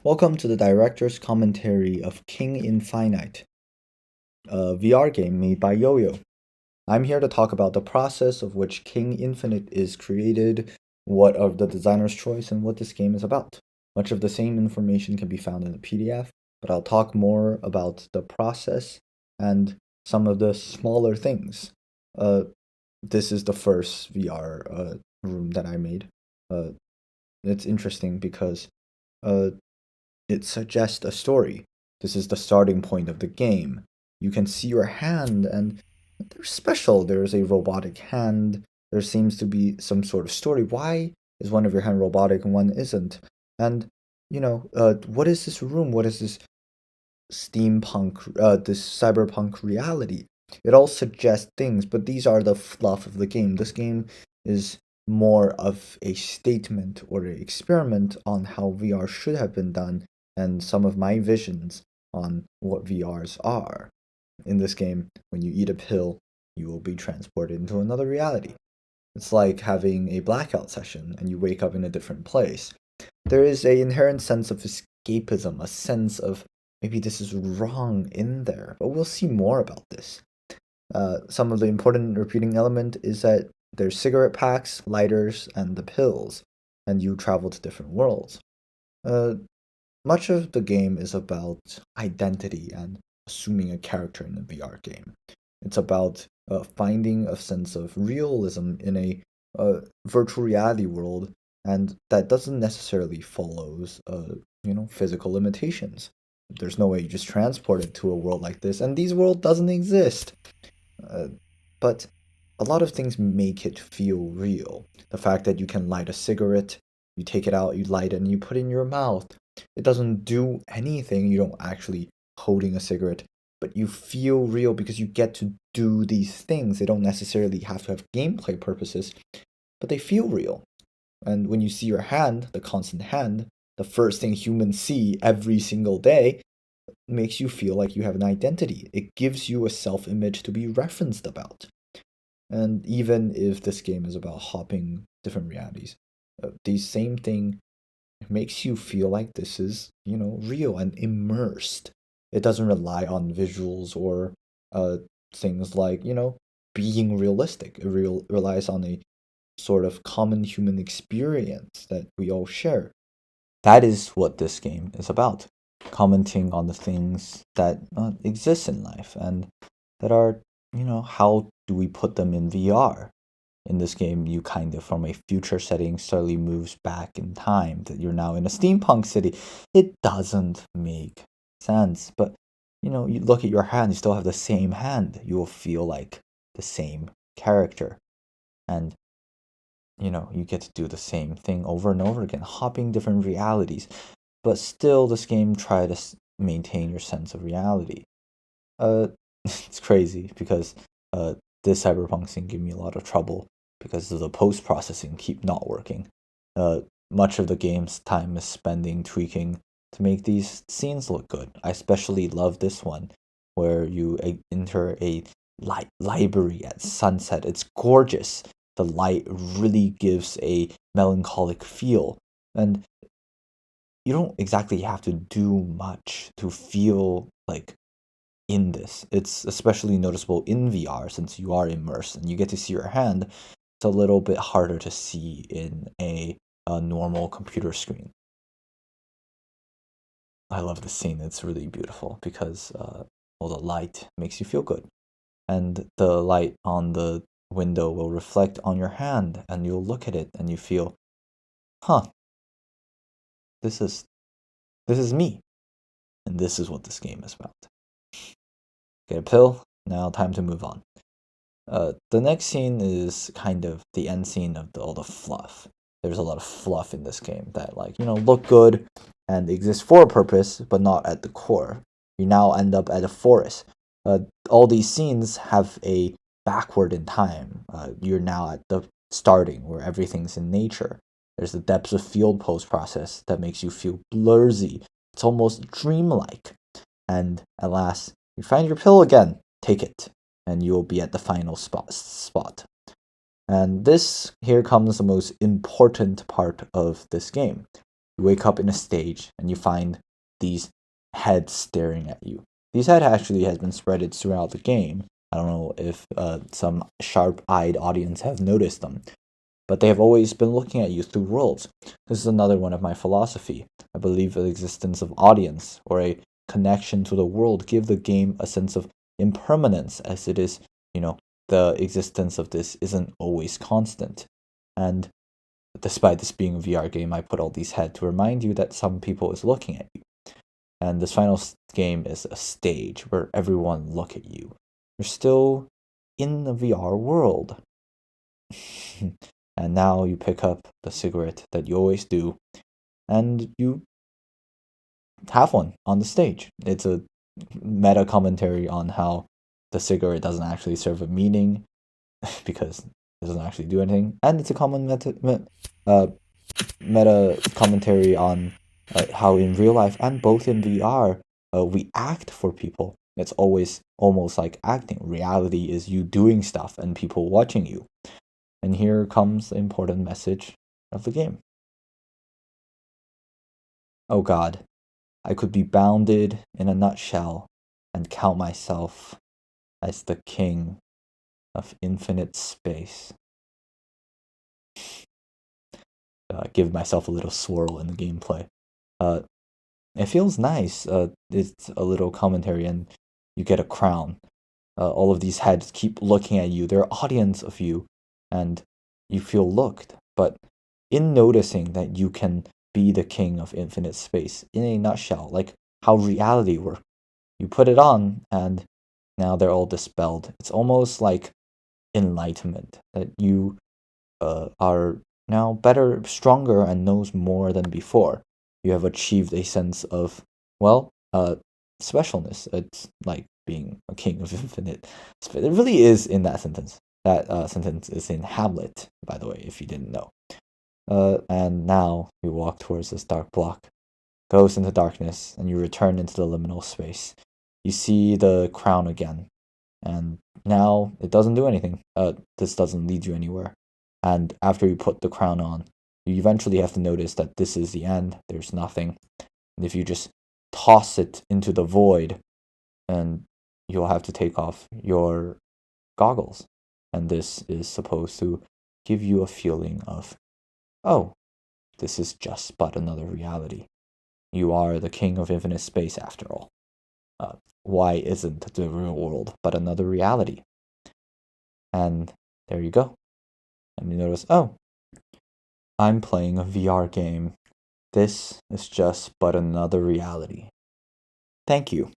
Welcome to the director's commentary of In-finite, a VR game made by yOYo. I'm here to talk about the process of which King Infinite is created, what are the designer's choice, and what this game is about. Much of the same information can be found in the PDF, but I'll talk more about the process and some of the smaller things. Uh, this is the first VR room that I made. Uh, it's interesting because uh, it suggests a story. This is the starting point of the game. You can see your hand, and they're special. There's a robotic hand. There seems to be some sort of story. Why is one of your hand robotic and one isn't? And what is this room? What is this steampunk, this cyberpunk reality? It all suggests things, but these are the fluff of the game. This game is more of a statement or an experiment on how VR should have been done and some of my visions on what VRs are. In this game, when you eat a pill, you will be transported into another reality. It's like having a blackout session and you wake up in a different place. There is a inherent sense of escapism, a sense of maybe this is wrong in there, but we'll see more about this. Some of the important repeating element is that there's cigarette packs, lighters, and the pills, and you travel to different worlds. Uh, Much of the game is about identity and assuming a character in a VR game. It's about finding a sense of realism in a virtual reality world, and that doesn't necessarily follows physical limitations. There's no way you just transport it to a world like this, and these world doesn't exist. Uh, but a lot of things make it feel real. The fact that you can light a cigarette, you take it out, you light it, and you put it in your mouth. It doesn't do anything. You don't actually holding a cigarette, but you feel real because you get to do these things. They don't necessarily have to have gameplay purposes, but they feel real. And when you see your hand, the constant hand, the first thing humans see every single day, makes you feel like you have an identity. It gives you a self image to be referenced about. And even if this game is about hopping different realities, the same thing makes you feel like this is, real and immersed. It doesn't rely on visuals or uh, things like, being realistic. It relies on a sort of common human experience that we all share. That is what this game is about. Commenting on the things that exist in life and that are, how do we put them in VR? In this game, you kind of, from a future setting, slowly moves back in time, that you're now in a steampunk city. It doesn't make sense. But, you look at your hand, you still have the same hand. You will feel like the same character. And you get to do the same thing over and over again, hopping different realities. But still, this game try to maintain your sense of reality. It's crazy because uh, this cyberpunk scene gave me a lot of trouble because of the post processing keep not working. Uh, Much of the game's time is spending tweaking to make these scenes look good. I especially love this one where you enter a library at sunset. It's gorgeous. The light really gives a melancholic feel, and you don't exactly have to do much to feel like in this. It's especially noticeable in VR since you are immersed and you get to see your hand. It's a little bit harder to see in a normal computer screen. I love the scene. It's really beautiful because the light makes you feel good, and the light on the window will reflect on your hand, and you'll look at it and you feel, huh, this is this is me, and this is what this game is about. Get a pill. Now time to move on. The next scene is kind of the end scene of all the fluff. There's a lot of fluff in this game that, like, look good and exist for a purpose, but not at the core. You now end up at a forest. All these scenes have a backward in time. You're now at the starting where everything's in nature. There's the depths of field post process that makes you feel blurry. It's almost dreamlike. And at last, you find your pill again. Take it and you'll be at the final spot. And this here comes the most important part of this game. You wake up in a stage and you find these heads staring at you. These heads actually has been spreaded throughout the game. I don't know if some sharp-eyed audience have noticed them, but they have always been looking at you through worlds. This is another one of my philosophy. I believe the existence of audience or a connection to the world give the game a sense of impermanence, as it is, the existence of this isn't always constant. And despite this being a VR game, I put all these heads to remind you that some people is looking at you. And this final game is a stage where everyone look at you. You're still in the VR world. And now you pick up the cigarette that you always do, and you have one on the stage. It's a meta commentary on how the cigarette doesn't actually serve a meaning because it doesn't actually do anything, and it's a common meta commentary on how in real life and both in VR we act for people. It's always almost like acting. Reality is you doing stuff and people watching you. And here comes the important message of the game. Oh God, I could be bounded in a nutshell and count myself as the king of infinite space. Give myself a little swirl in the gameplay. It feels nice. It's a little commentary, and you get a crown. All of these heads keep looking at you. They're audience of you, and you feel looked. But in noticing that you can be the king of infinite space, in a nutshell, like how reality works, you put it on, and now they're all dispelled. It's almost like enlightenment, that you are now better, stronger, and knows more than before. You have achieved a sense of, specialness. It's like being a king of infinite space. It really is in that sentence. That sentence is in Hamlet, by the way, if you didn't know. And now you walk towards this dark block, goes into darkness, and you return into the liminal space. You see the crown again, and now it doesn't do anything. This doesn't lead you anywhere. And after you put the crown on, you eventually have to notice that this is the end. There's nothing. And if you just toss it into the void, and you'll have to take off your goggles. And this is supposed to give you a feeling of, oh, this is just but another reality. You are the king of infinite space after all. Why isn't the real world but another reality? And there you go. And you notice, oh, I'm playing a VR game. This is just but another reality. Thank you.